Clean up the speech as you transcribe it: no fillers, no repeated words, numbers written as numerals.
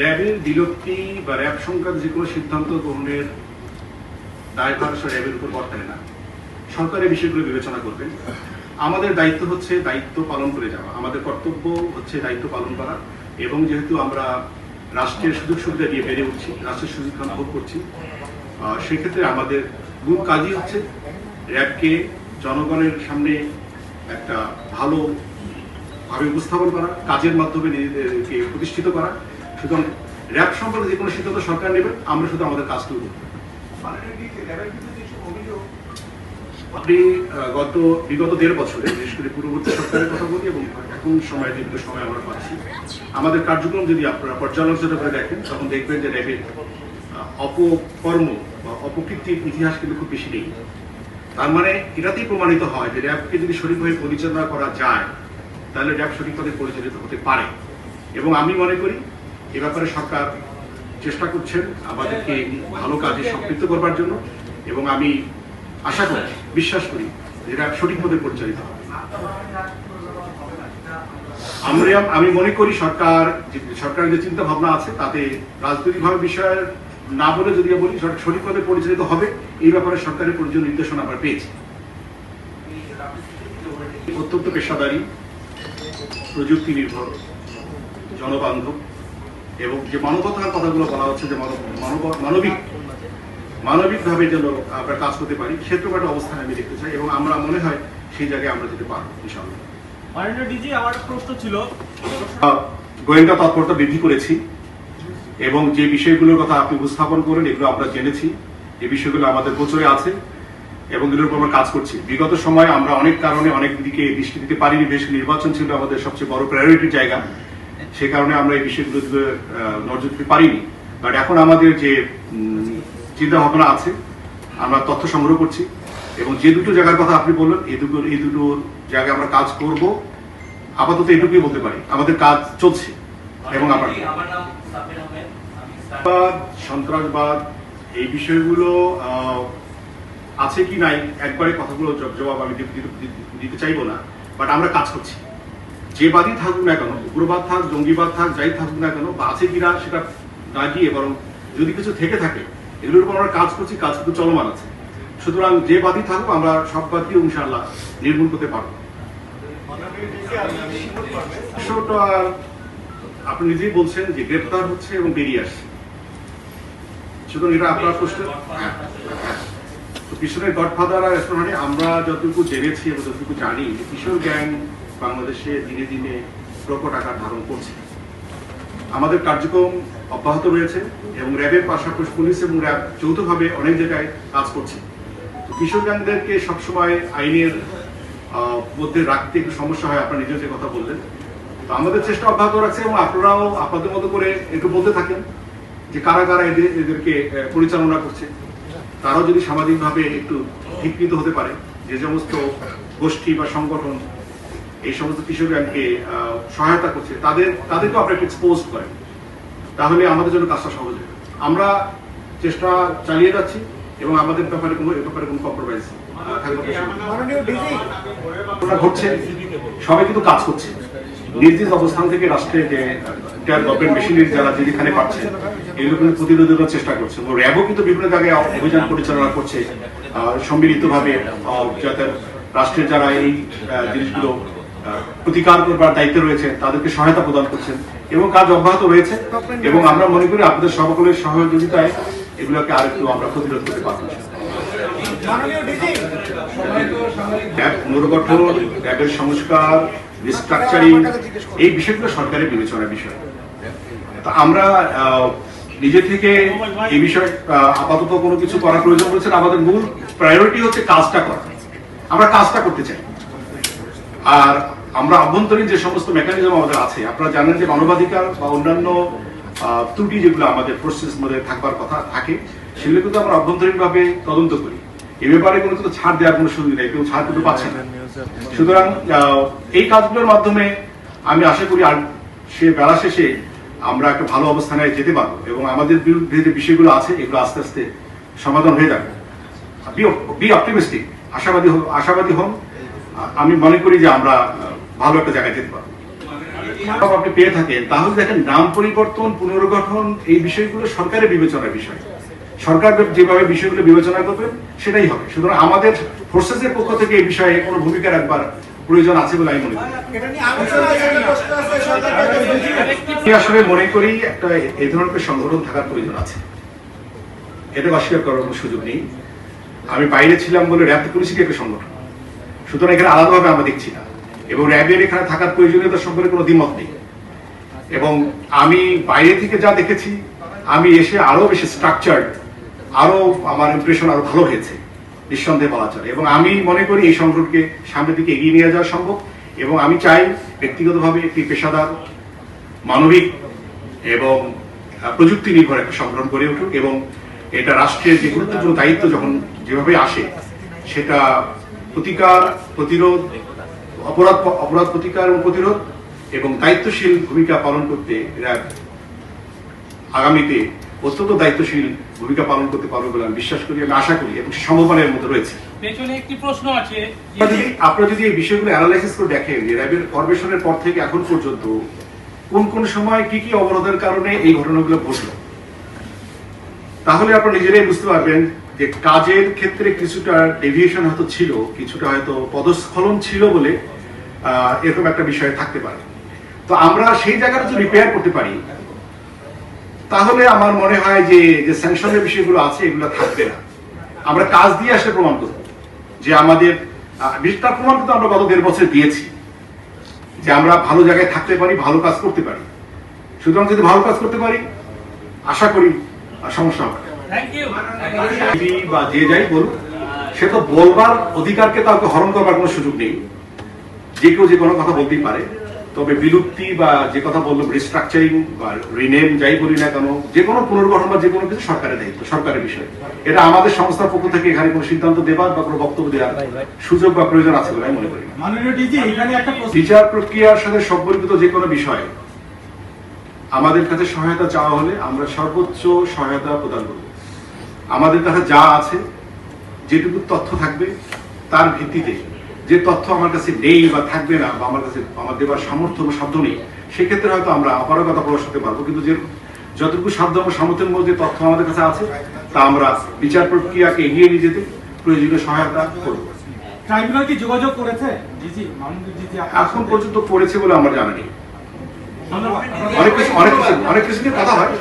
র্যাবের বিলুপ্তি বা র্যাব সংক্রান্ত যে কোনো সিদ্ধান্ত গ্রহণের দায়ভার র্যাবের উপর বর্তায় না। সরকার এই বিষয়গুলো বিবেচনা করবেন। আমাদের দায়িত্ব হচ্ছে দায়িত্ব পালন করে যাওয়া, আমাদের কর্তব্য হচ্ছে দায়িত্ব পালন করা। এবং যেহেতু আমরা রাষ্ট্রের সুযোগ সুবিধা দিয়ে বেড়ে উঠছি, রাষ্ট্রের সুযোগ ভোগ করছি, সেক্ষেত্রে আমাদের মূল কাজই হচ্ছে র্যাবকে জনগণের সামনে একটা ভালোভাবে উপস্থাপন করা, কাজের মাধ্যমে নিজেদেরকে প্রতিষ্ঠিত করা। সুতরাং র্যাব সম্পর্কে যে কোনো সিদ্ধান্ত সরকার নেবে, আমরা শুধু আমাদের কাজটুকু করব। আপনি বিগত 1.5 বছরে, বিশেষ করে পূর্ববর্তী সরকারের কথা বলি এবং এখন দীর্ঘ সময় আমরা পাচ্ছি, আমাদের কার্যক্রম যদি আপনারা পর্যালোচনা করে দেখেন, তখন দেখবেন যে র্যাবের অপকর্ম বা অপকীর্তির ইতিহাস কিন্তু খুব বেশি নেই। তার মানে এটাতেই প্রমাণিত হয় যে র্যাবকে যদি সঠিকভাবে পরিচালনা করা যায়, তাহলে র্যাব সঠিকভাবে পরিচালিত হতে পারে। এবং আমি মনে করি এ ব্যাপারে সরকার চেষ্টা করছেন আমাদেরকে ভালো কাজে সম্পৃক্ত করবার জন্য, এবং আমি আশা করি, বিশ্বাস করি যে র্যাব সঠিকভাবে পরিচালিত হবে। আমি মনে করি সরকারের যে চিন্তা ভাবনা আছে তাতে রাজনৈতিকভাবে বিষয় না বলে যদি বলি সঠিকভাবে পরিচালিত হবে, এই ব্যাপারে সরকারের প্রয়োজনীয় নির্দেশনা আমরা পেয়েছি। অত্যন্ত পেশাদারী, প্রযুক্তি নির্ভর, জনবান্ধব এবং যে মানবতার কথাগুলো বলা হচ্ছে, যে মানবিকভাবে যেন আমরা কাজ করতে পারি, সেরকম একটা অবস্থান আমি দেখতে চাই এবং আমরা মনে হয় সেই জায়গায় আমরা যেতে পারবো ইনশাআল্লাহ। আমার প্রশ্ন ছিল, গোয়েন্দা তৎপরতা বৃদ্ধি করেছি এবং যে বিষয়গুলোর কথা আপনি উপস্থাপন করেন এগুলো আমরা জেনেছি, এই বিষয়গুলো আমাদের গোচরে আছে এবং এগুলোর উপর আমরা কাজ করছি। বিগত সময় আমরা অনেক কারণে অনেক দিকে দৃষ্টি দিতে পারিনি, বেশ নির্বাচন ছিল আমাদের সবচেয়ে বড় প্রায়োরিটির জায়গা, সে কারণে আমরা এই বিষয়গুলো নজর দিতে পারিনি। বাট এখন আমাদের যে চিন্তা ভাবনা আছে, আমরা তথ্য সংগ্রহ করছি এবং যে দুটো জায়গার কথা আপনি বললেন, এই দুটো জায়গায় আমরা কাজ করব। আপাতত এটুকুই বলতে পারি, আমাদের কাজ চলছে। এবং সন্ত্রাসবাদ এই বিষয়গুলো আছে কি নাই একবারে কথাগুলো জবাব আমি দিতে চাইবো না, বাট আমরা কাজ করছি। যে বাদই থাকুক না কেন, উগ্রবাদ থাক, জঙ্গিবাদ থাক, যাই থাকুক না কেন, বা আছে কিনা সেটা না গিয়ে বরং যদি কিছু থেকে থাকে এগুলোর উপর আমরা কাজ করছি, কাজ কিন্তু চলমান আছে। সুতরাং যে বাদই থাকুক আমরা সব বাদই ইনশাআল্লাহ নির্মূল করতে পারবো। আপনি নিজেই বলছেন যে গ্রেপ্তার হচ্ছে এবং বেরিয়ে আসছে, সুতরাং এটা আপনার প্রশ্ন। কিশোরের গডফাদার আর এসমাহানি, আমরা যতটুকু জেনেছি এবং যতটুকু জানি, কিশোর গ্যাং বাংলাদেশে দিনে দিনে প্রকট আকার ধারণ করছে। আমাদের কার্যক্রম অব্যাহত রয়েছে এবং র্যাবের পাশাপাশি পুলিশ এবং র্যাব যৌথভাবে অনেক জায়গায় কাজ করছে। কিশোর গ্যাংদেরকে সবসময় আইনের মধ্যে রাখতে একটু সমস্যা হয়, আপনারা নিজেও যে কথা বললেন। তো আমাদের চেষ্টা অব্যাহত রাখছে এবং আপনারাও আপনাদের মতো করে একটু বলতে থাকেন যে কারা কারা এদেরকে পরিচালনা করছে। তারাও যদি সামাজিকভাবে একটু বিকৃত হতে পারে, যে সমস্ত গোষ্ঠী বা সংগঠন এই সমস্ত কিশোর গ্যাংকে সহায়তা করছে, তাদেরকেও আপনারা একটু এক্সপোজ করেন, তাহলে আমাদের জন্য কাজটা সহজ হবে। আমরা চেষ্টা চালিয়ে যাচ্ছি এবং আমাদের ব্যাপারে কোনো কম্প্রোমাইজ ঘটছে। সবাই কিন্তু কাজ করছে নিজ নিজ অবস্থান থেকে, রাষ্ট্রের যে গভর্নমেন্ট মেশিনারি যারা যেখানে পাচ্ছে এগুলো কিন্তু প্রতিরোধের চেষ্টা করছে। র্যাবও কিন্তু বিভিন্ন জায়গায় অভিযান পরিচালনা করছে সম্মিলিতভাবে, যাতে রাষ্ট্রের যারা এই জিনিসগুলো প্রতিকার করবার দায়িত্বে রয়েছে তাদেরকে সহায়তা প্রদান করছেন এবং কাজ অব্যাহত রয়েছে। এবং আমরা মনে করি আপনাদের সকলের সহযোগিতায় এগুলোকে আরেকটু আমরা প্রতিরোধ করতে পারবো। পুনর্গঠন, র্যাবের সংস্কার, রিস্ট্রাকচারিং, এই বিষয়গুলো সরকারের বিবেচনার বিষয়। তো আমরা নিজে থেকে এই বিষয়ে আপাতত কোনো কিছু করার প্রয়োজন পড়ছে না। আমাদের মূল প্রায়োরিটি হচ্ছে কাজটা করা, আমরা কাজটা করতে চাই। আর আমরা অভ্যন্তরীণ যে সমস্ত মেকানিজম আমাদের আছে, আপনারা জানেন যে মানবাধিকার বা অন্যান্য ত্রুটি যেগুলো আমাদের প্রসেস মধ্যে থাকবার কথা থাকে, সেগুলো কিন্তু আমরা অভ্যন্তরীণভাবে তদন্ত করি। এ ব্যাপারে কোনো কিন্তু ছাড় দেওয়ার কোনো সুযোগ নেই, কেউ ছাড় কিন্তু পাচ্ছে না। সুতরাং এই কাজগুলোর মাধ্যমে আমি আশা করি আর সে বেলা শেষে আমরা একটা ভালো অবস্থানে যেতে পারবো এবং আমাদের বিরুদ্ধে যে বিষয়গুলো আছে এগুলো আস্তে আস্তে সমাধান হয়ে যাবে। বি অপটিমিস্টিক, আশাবাদী হন। আমি মনে করি যে আমরা ভালো একটা জায়গায় যেতে পারবো। আপনি পেয়ে থাকেন তাহলে দেখেন নাম পরিবর্তন পুনর্গঠন এই বিষয়গুলো সরকারের বিবেচনার বিষয়। সরকার যেভাবে বিষয়গুলো বিবেচনা করবে সেটাই হবে। সুতরাং আমাদের ফোর্সেসের পক্ষ থেকে এই বিষয়ে কোনো ভূমিকা রাখবার প্রয়োজন আছে বলে আমি মনে করি। আমি আসলে মনে করি একটা এই ধরনের সংগঠন থাকার প্রয়োজন আছে, এটা অস্বীকার করার কোনো সুযোগ নেই। আমি বাইরে ছিলাম বলে র্যাব পুলিশকে একটা সংগঠন, সুতরাং এখানে আলাদাভাবে আমরা দেখছি না, এবং র্যাবের এখানে থাকার প্রয়োজনীয়তা সম্পর্কে কোনো দ্বিমত নেই। এবং আমি বাইরে থেকে যা দেখেছি, আমি এসে আরো বেশি স্ট্রাকচার্ড, আরো আমার ইমপ্রেশন আরো ভালো হয়েছে নিঃসন্দেহে বলা চলে। এবং আমি মনে করি এই সংগঠনকে সামনের দিকে এগিয়ে নিয়ে যাওয়া সম্ভব। এবং আমি চাই ব্যক্তিগতভাবে একটি পেশাদার, মানবিক এবং প্রযুক্তি নির্ভর একটা সংগঠন গড়ে উঠুক, এবং এটা রাষ্ট্রের যে গুরুত্বপূর্ণ দায়িত্ব যখন যেভাবে আসে সেটা প্রতিকার, প্রতিরোধ, অপরাধ প্রতিকার এবং প্রতিরোধ এবং দায়িত্বশীল ভূমিকা পালন করতে এরা আগামীতে অত্যন্ত দায়িত্বশীল ভূমিকা পালন করতে পারবে বলে আমি বিশ্বাস করি, আমি আশা করি, এবং সম্ভাবনার মধ্যে রয়েছে। পেছনে একটি প্রশ্ন আছে, আপনারা যদি এই বিষয়গুলো অ্যানালাইসিস করে দেখেন যে র্যাবের ফরমেশনের পর থেকে এখন পর্যন্ত কোন কোন সময় কি কি অবরোধের কারণে এই ঘটনাগুলো ঘটলো, তাহলে আপনারা নিজেরাই বুঝতে পারবেন যে কাজের ক্ষেত্রে কিছুটা ডেভিয়েশন হয়তো ছিল, কিছুটা হয়তো পদস্খলন ছিল বলে এরকম একটা বিষয় থাকতে পারে। তো আমরা সেই জায়গাটা যদি রিপেয়ার করতে পারি তাহলে আমার মনে হয় যে যে স্যাংশনের বিষয়গুলো আছে এগুলো থাকবে না। আমরা কাজ দিয়ে আসলে প্রমাণ করব যে আমাদের তার প্রমাণ কিন্তু আমরা গত 1.5 বছর দিয়েছি যে আমরা ভালো জায়গায় থাকতে পারি, ভালো কাজ করতে পারি। সুতরাং যদি ভালো কাজ করতে পারি আশা করি সমস্যা হবে না। Thank you. বা যে যাই বলুক, সে তো বলবার অধিকারকে তাকে হরণ করবার কোনো সুযোগ নেই। যে কেউ যে কোনো কথা বলতেই পারে, তবে বিলুপ্তি বা যে কথা বললাম রিস্ট্রাকচারিং বা রিনেম যাই বলি না কেন, যে কোনো পুনর্গঠন বা যে কোনো কিছু সরকারের দায়িত্ব, সরকারের বিষয়। এটা আমাদের সংস্থার পক্ষ থেকে এখানে কোনো সিদ্ধান্ত দেবার বা কোনো বক্তব্য দেওয়ার সুযোগ বা প্রয়োজন আছে বলে আমি মনে করি। মাননীয় ডিজি, এখানে একটা বিচার প্রক্রিয়ার সাথে সম্পর্কিত যে কোনো বিষয় আমাদের কাছে সহায়তা চাওয়া হলে আমরা সর্বোচ্চ সহায়তা প্রদান করব। আমাদের কাছে যা আছে, যেটুকু তথ্য থাকবে তার ভিত্তিতে, যে তথ্য আমার কাছে নেই বা থাকবে না বা আমার কাছে আমার দেবার সামর্থ্য বা সাধ্য নেই, সেক্ষেত্রে হয়তো আমরা অপারগতা প্রকাশ করতে পারবো। কিন্তু যে যতটুকু সাধ্য এবং সামর্থ্যের মধ্যে তথ্য আমাদের কাছে আছে তা আমরা বিচার প্রক্রিয়াকে এগিয়ে নিয়ে যেতে প্রয়োজনীয় সহায়তা করব। ট্রাইব্যুনাল কি যোগাযোগ করেছে ডিজি, মাননীয় ডিজি? এখন পর্যন্ত করেছে বলে আমার জানা নেই। ধন্যবাদ। অনেক কিছু নিয়ে কথা হয়।